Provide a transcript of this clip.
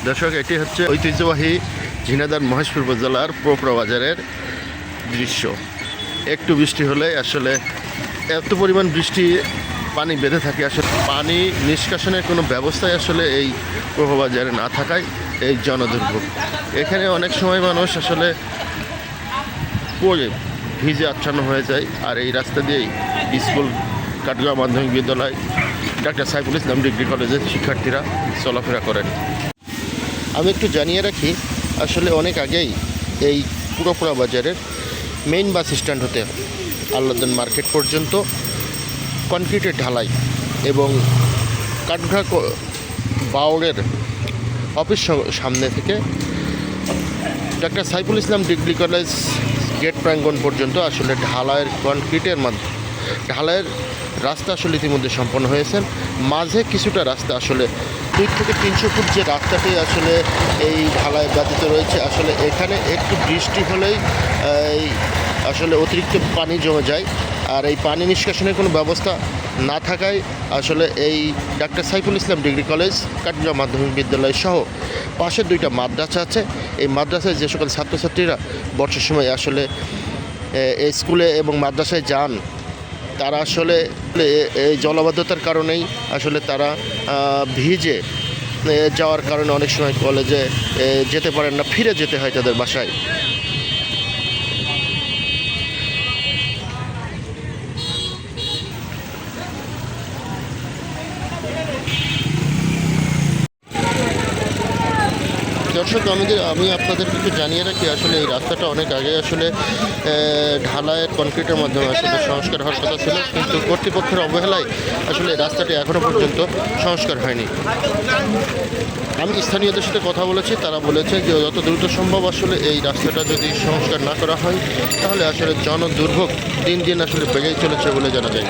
দর্শক, এটি হচ্ছে ঐতিহ্যবাহী ঝিনাইদহ মহেশপুর উপজেলার পোপড়া বাজারের দৃশ্য। একটু বৃষ্টি হলে আসলে এত পরিমাণ বৃষ্টি পানি বেঁধে থাকে, আসলে পানি নিষ্কাশনের কোনো ব্যবস্থাই আসলে এই পোপড়া বাজারে না থাকায় এই জনদুর্ভোগ। এখানে অনেক সময় মানুষ আসলে পড়ে ভিজে আচ্ছন্ন হয়ে যায়। আর এই রাস্তা দিয়েই স্কুল, কাটগাঁও মাধ্যমিক বিদ্যালয়, ডাক্তার সাইফুল ইসলাম ডিগ্রি কলেজের শিক্ষার্থীরা চলাফেরা করেন। আমি একটু জানিয়ে রাখি, আসলে অনেক আগেই এই পোপড়া বাজারের মেইন বাস স্ট্যান্ড হতে আল্লাদন মার্কেট পর্যন্ত কনক্রিটের ঢালাই এবং কাঠগড়া বাউরের অফিস সামনে থেকে doctor Saiful Islam degree college gate প্রাঙ্গণ পর্যন্ত আসলে ঢালাইয়ের কনক্রিটের মাধ্যমে ঢালাইয়ের রাস্তা আসলে ইতিমধ্যে সম্পন্ন হয়েছে। মাঝে কিছুটা রাস্তা আসলে 2 থেকে 300 ফুট যে রাস্তাটি আসলে এই ঢালাই ব্যতীত রয়েছে, আসলে এখানে একটু বৃষ্টি হলেই আসলে অতিরিক্ত পানি জমে যায়। আর এই পানি নিষ্কাশনের কোনো ব্যবস্থা না থাকায় আসলে এই doctor Saiful Islam degree college, কাটগাঁও মাধ্যমিক বিদ্যালয় সহ পাশের 2টা মাদ্রাসা আছে। এই মাদ্রাসায় যে সকল ছাত্রছাত্রীরা বর্ষার সময় আসলে এই স্কুলে এবং মাদ্রাসায় যান, তারা আসলে এই জলাবদ্ধতার কারণেই আসলে তারা ভিজে যাওয়ার কারণে অনেক সময় কলেজে যেতে পারেন না, ফিরে যেতে হয় তাদের বাসায়। দর্শক, আমি আপনাদেরকে একটু জানিয়ে রাখি, আসলে এই রাস্তাটা অনেক আগে আসলে ঢালাইয়ের কনক্রিটের মাধ্যমে আসলে সংস্কার হওয়ার কথা ছিল, কিন্তু কর্তৃপক্ষের অবহেলায় আসলে এই রাস্তাটি এখনও পর্যন্ত সংস্কার হয়নি। আমি স্থানীয়দের সাথে কথা বলেছি, তারা বলেছে যে যত দ্রুত সম্ভব আসলে এই রাস্তাটা যদি সংস্কার না করা হয় তাহলে আসলে জনদুর্ভোগ দিন দিন আসলে বেড়েই চলেছে বলে জানা যায়।